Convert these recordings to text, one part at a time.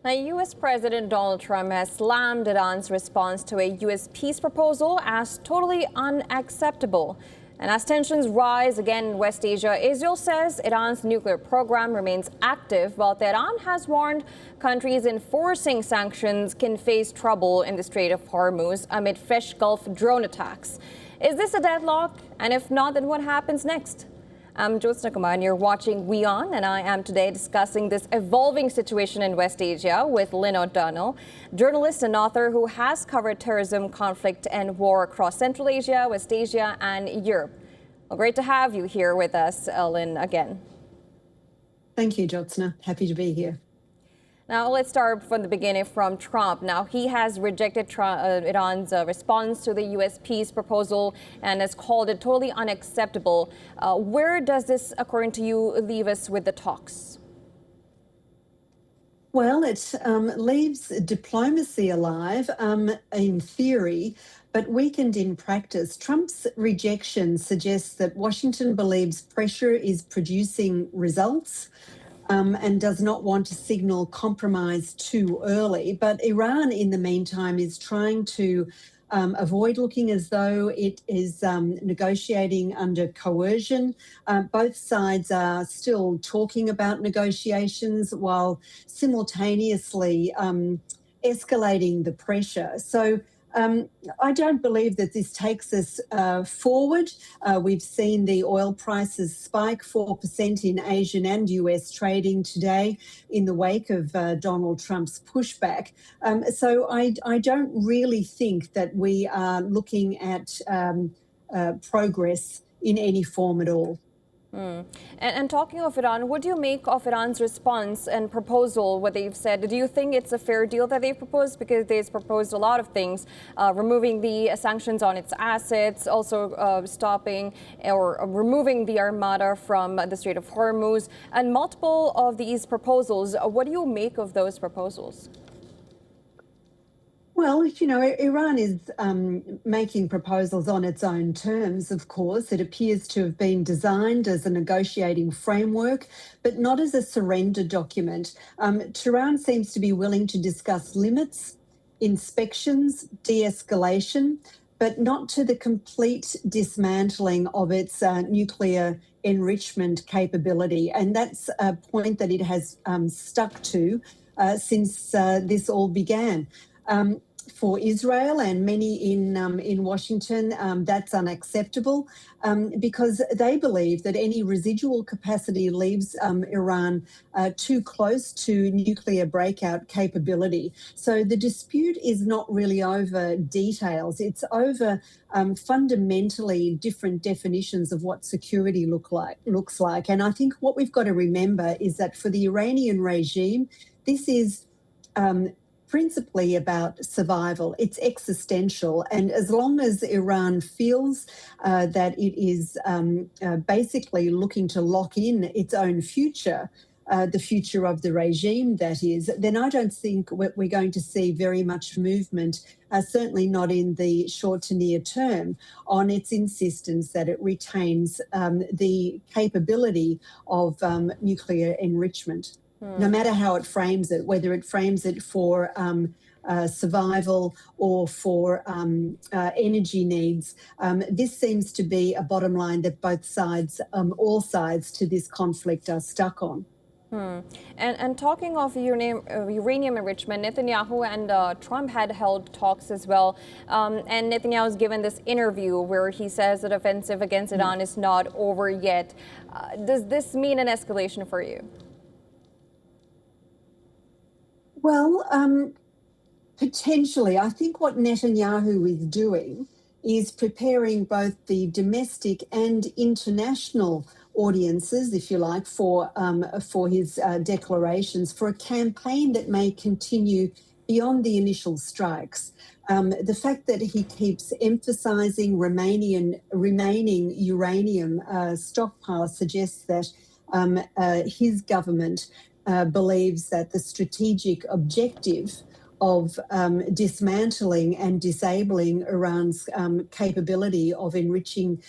Now, U.S. President Donald Trump has slammed Iran's response to a U.S. peace proposal as totally unacceptable. And as tensions rise again in West Asia, Israel says Iran's nuclear program remains active, while Tehran has warned countries enforcing sanctions can face trouble in the Strait of Hormuz amid fresh Gulf drone attacks. Is this a deadlock? And if not, then what happens next? I'm Jyotsna Kumar, and you're watching WION, and I am today discussing this evolving situation in West Asia with Lynn O'Donnell, journalist and author who has covered terrorism, conflict, and war across Central Asia, West Asia, and Europe. Well, great to have you here with us, Lynn, again. Thank you, Jyotsna. Happy to be here. Now, let's start from the beginning from Trump. Now, he has rejected Iran's response to the U.S. peace proposal and has called it totally unacceptable. Where does this, according to you, leave us with the talks? Well, it leaves diplomacy alive in theory, but weakened in practice. Trump's rejection suggests that Washington believes pressure is producing results and does not want to signal compromise too early. But Iran, in the meantime, is trying to avoid looking as though it is negotiating under coercion. Both sides are still talking about negotiations while simultaneously escalating the pressure. So I don't believe that this takes us forward. We've seen the oil prices spike 4% in Asian and US trading today in the wake of Donald Trump's pushback. So I don't really think that we are looking at progress in any form at all. And talking of Iran, what do you make of Iran's response and proposal, what they've said? Do you think it's a fair deal that they've proposed? Because they've proposed a lot of things, removing the sanctions on its assets, also stopping or removing the armada from the Strait of Hormuz, and multiple of these proposals. What do you make of those proposals? Well, you know, Iran is making proposals on its own terms, of course. It appears to have been designed as a negotiating framework, but not as a surrender document. Tehran seems to be willing to discuss limits, inspections, de-escalation, but not to the complete dismantling of its nuclear enrichment capability. And that's a point that it has stuck to since this all began. For Israel and many in Washington, that's unacceptable because they believe that any residual capacity leaves Iran too close to nuclear breakout capability. So the dispute is not really over details. It's over fundamentally different definitions of what security looks like. And I think what we've got to remember is that for the Iranian regime, this is principally about survival. It's existential. And as long as Iran feels that it is basically looking to lock in its own future, the future of the regime, that is, then I don't think we're going to see very much movement, certainly not in the short to near term, on its insistence that it retains the capability of nuclear enrichment. No matter how it frames it, whether it frames it for survival or for energy needs, this seems to be a bottom line that both sides, all sides to this conflict are stuck on. And talking of uranium enrichment, Netanyahu and Trump had held talks as well. And Netanyahu has given this interview where he says that offensive against Iran is not over yet. Does this mean an escalation for you? Well, potentially. I think what Netanyahu is doing is preparing both the domestic and international audiences, if you like, for his declarations, for a campaign that may continue beyond the initial strikes. The fact that he keeps emphasizing remaining uranium stockpiles suggests that his government believes that the strategic objective of dismantling and disabling Iran's capability of enriching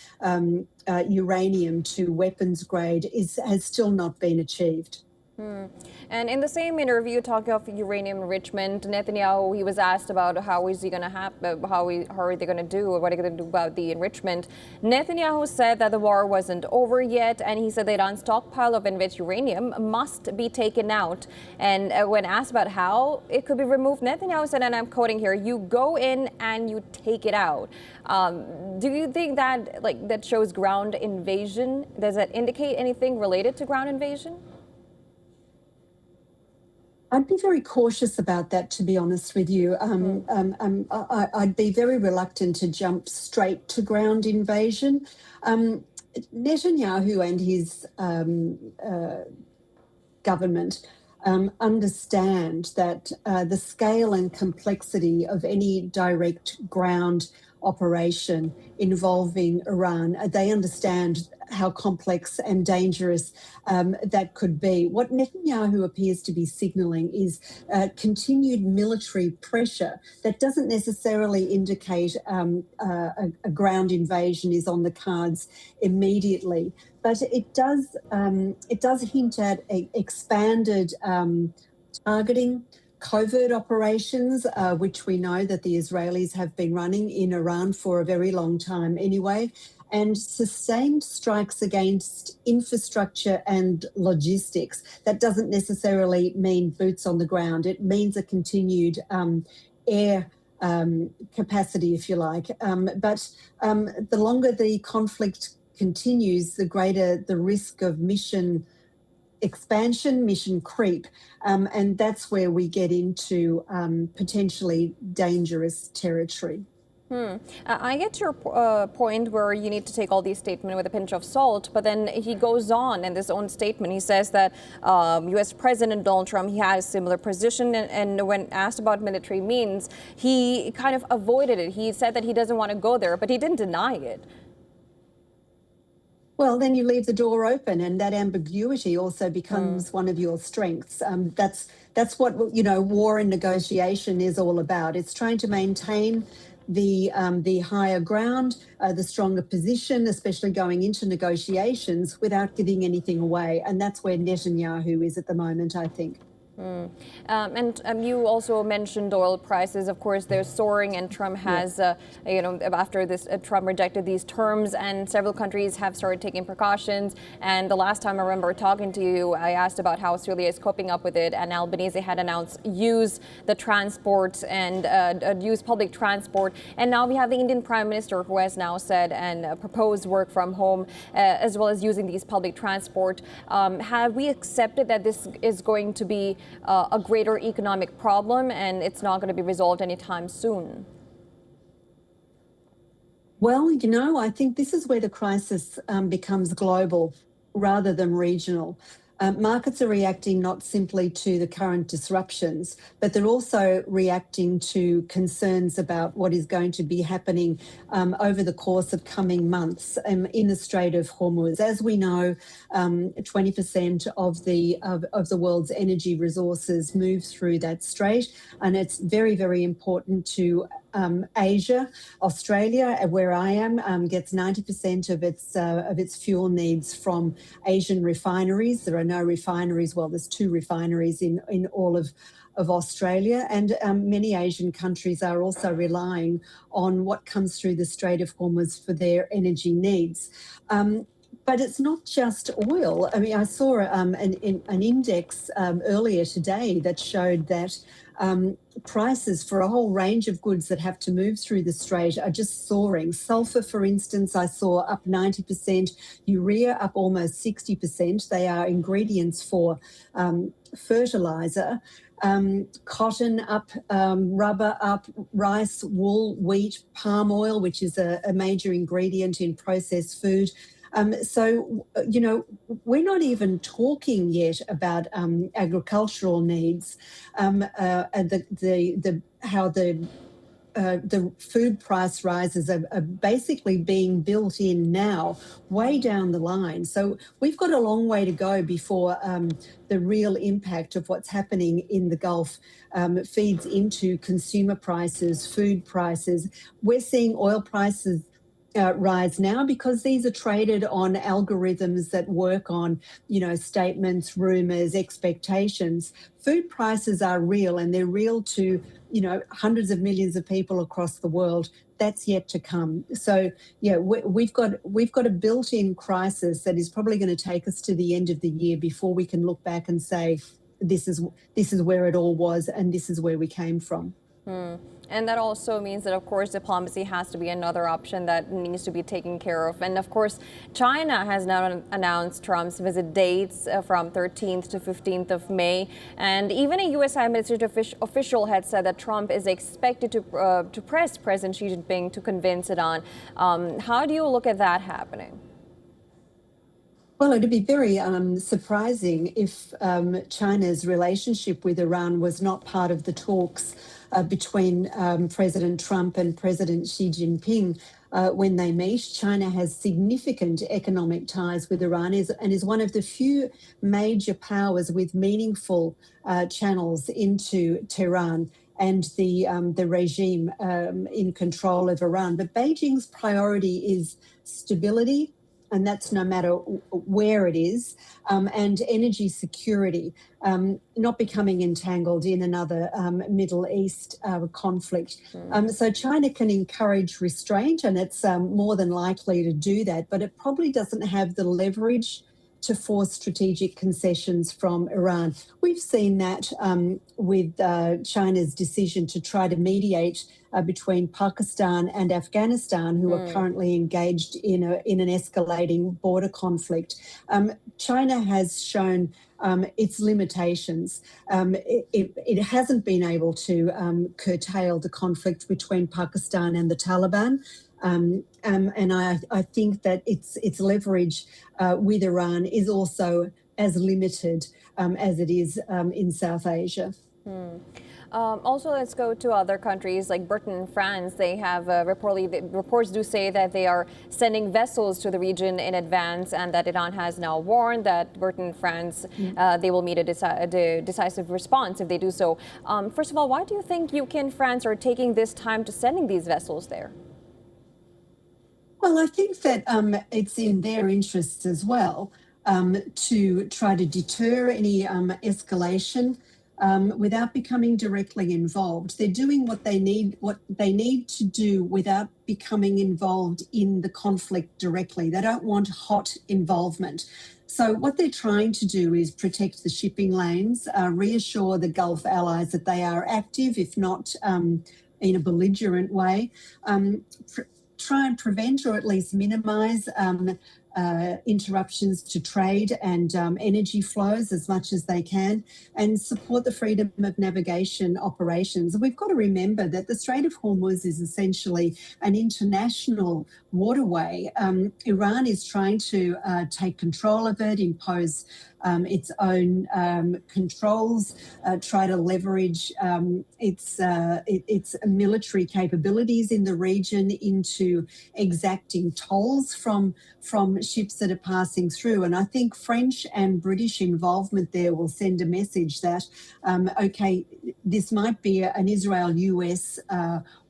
uranium to weapons grade has still not been achieved. And in the same interview, talking of uranium enrichment, Netanyahu, he was asked about how is he going to happen, how are they going to do, or what are they going to do about the enrichment. Netanyahu said that the war wasn't over yet, and he said the Iran stockpile of enriched uranium must be taken out. And when asked about how it could be removed, Netanyahu said, and I'm quoting here, "You go in and you take it out." Do you think that that shows ground invasion? Does that indicate anything related to ground invasion? I'd be very cautious about that, to be honest with you. I'd be very reluctant to jump straight to ground invasion. Netanyahu and his government understand that the scale and complexity of any direct ground operation involving Iran, they understand how complex and dangerous that could be. What Netanyahu appears to be signalling is continued military pressure. That doesn't necessarily indicate a ground invasion is on the cards immediately, but it does hint at expanded targeting, covert operations, which we know that the Israelis have been running in Iran for a very long time anyway, and sustained strikes against infrastructure and logistics. That doesn't necessarily mean boots on the ground. It means a continued air capacity, if you like. But the longer the conflict continues, the greater the risk of mission expansion, mission creep, and that's where we get into potentially dangerous territory. I get to your point where you need to take all these statements with a pinch of salt, but then he goes on in his own statement. He says that U.S. President Donald Trump, he had a similar position, and when asked about military means, he kind of avoided it. He said that he doesn't want to go there, but he didn't deny it. Well, then you leave the door open, and that ambiguity also becomes one of your strengths. That's what war and negotiation is all about. It's trying to maintain the higher ground, the stronger position, especially going into negotiations without giving anything away. And that's where Netanyahu is at the moment, I think. And you also mentioned oil prices. Of course, they're soaring, and Trump has, after this, Trump rejected these terms, and several countries have started taking precautions. And the last time I remember talking to you, I asked about how Australia is coping up with it, and Albanese had announced use the transport and use public transport. And now we have the Indian Prime Minister who has now said and proposed work from home, as well as using these public transport. Have we accepted that this is going to be a greater economic problem, and it's not going to be resolved anytime soon? Well, I think this is where the crisis becomes global rather than regional. Markets are reacting not simply to the current disruptions, but they're also reacting to concerns about what is going to be happening over the course of coming months in the Strait of Hormuz. As we know, 20% of the world's energy resources move through that strait, and it's very, very important to Asia. Australia, where I am, gets 90% of its fuel needs from Asian refineries. There are no refineries. Well, there's 2 refineries in all of Australia, and many Asian countries are also relying on what comes through the Strait of Hormuz for their energy needs. But it's not just oil. I mean, I saw an index earlier today that showed that prices for a whole range of goods that have to move through the strait are just soaring. Sulfur, for instance, I saw up 90%, urea up almost 60%. They are ingredients for fertilizer. Cotton up, rubber up, rice, wool, wheat, palm oil, which is a major ingredient in processed food. So, we're not even talking yet about agricultural needs, and how the food price rises are basically being built in now, way down the line. So we've got a long way to go before the real impact of what's happening in the Gulf feeds into consumer prices, food prices. We're seeing oil prices rise now because these are traded on algorithms that work on, statements, rumors, expectations. Food prices are real, and they're real to, hundreds of millions of people across the world. That's yet to come. So, yeah, we've got a built-in crisis that is probably going to take us to the end of the year before we can look back and say, this is where it all was, and this is where we came from. And that also means that, of course, diplomacy has to be another option that needs to be taken care of. And of course, China has now announced Trump's visit dates from 13th to 15th of May. And even a U.S. administrative official had said that Trump is expected to press President Xi Jinping to convince Iran. How do you look at that happening? Well, it'd be very surprising if China's relationship with Iran was not part of the talks between President Trump and President Xi Jinping when they meet. China has significant economic ties with Iran and is one of the few major powers with meaningful channels into Tehran and the regime in control of Iran. But Beijing's priority is stability, and that's no matter where it is, and energy security, not becoming entangled in another Middle East conflict. So China can encourage restraint, and it's more than likely to do that, but it probably doesn't have the leverage to force strategic concessions from Iran. We've seen that with China's decision to try to mediate between Pakistan and Afghanistan, who are currently engaged in an escalating border conflict. China has shown its limitations. It hasn't been able to curtail the conflict between Pakistan and the Taliban. And I think that its leverage with Iran is also as limited as it is in South Asia. Also, let's go to other countries like Britain and France. They have reports do say that they are sending vessels to the region in advance, and that Iran has now warned that Britain and France, they will meet a decisive response if they do so. First of all, why do you think UK and France are taking this time to sending these vessels there? Well, I think that it's in their interests as well to try to deter any escalation without becoming directly involved. They're doing what they need to do without becoming involved in the conflict directly. They don't want hot involvement. So what they're trying to do is protect the shipping lanes, reassure the Gulf allies that they are active, if not in a belligerent way, try and prevent or at least minimise interruptions to trade and energy flows as much as they can, and support the freedom of navigation operations. We've got to remember that the Strait of Hormuz is essentially an international waterway. Iran is trying to take control of it, impose its own controls, try to leverage its military capabilities in the region into exacting tolls from ships that are passing through. And I think French and British involvement there will send a message that, okay, this might be an Israel-US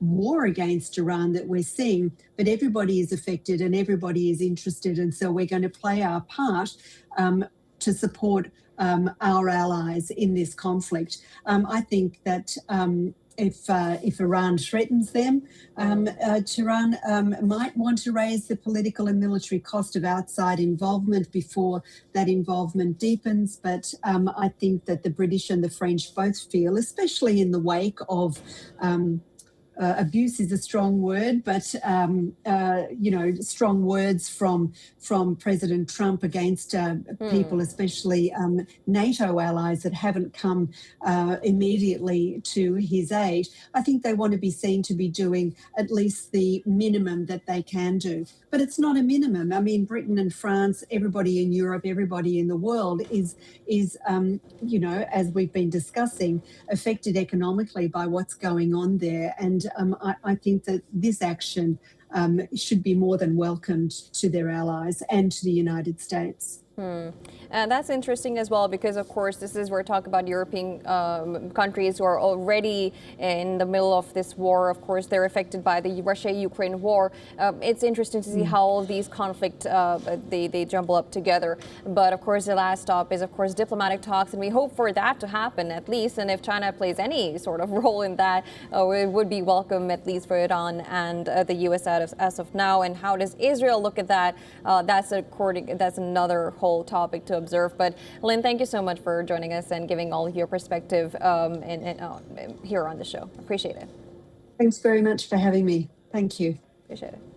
war against Iran that we're seeing, but everybody is affected and everybody is interested. And so we're going to play our part to support our allies in this conflict. I think that if Iran threatens them, Tehran might want to raise the political and military cost of outside involvement before that involvement deepens. But I think that the British and the French both feel, especially in the wake of abuse is a strong word, but strong words from President Trump against people, especially NATO allies that haven't come immediately to his aid. I think they want to be seen to be doing at least the minimum that they can do. But it's not a minimum. I mean, Britain and France, everybody in Europe, everybody in the world is as we've been discussing, affected economically by what's going on there. And I think that this action should be more than welcomed to their allies and to the United States. And that's interesting as well, because of course this is we're talking about European countries who are already in the middle of this war. Of course, they're affected by the Russia-Ukraine war. It's interesting to see how all of these conflicts they jumble up together. But of course, the last stop is of course diplomatic talks, and we hope for that to happen at least. And if China plays any sort of role in that, it would be welcome, at least for Iran and the U.S. as of now. And how does Israel look at that? That's another whole topic to observe. But Lynn, thank you so much for joining us and giving all of your perspective here on the show. Appreciate it. Thanks very much for having me. Thank you. Appreciate it.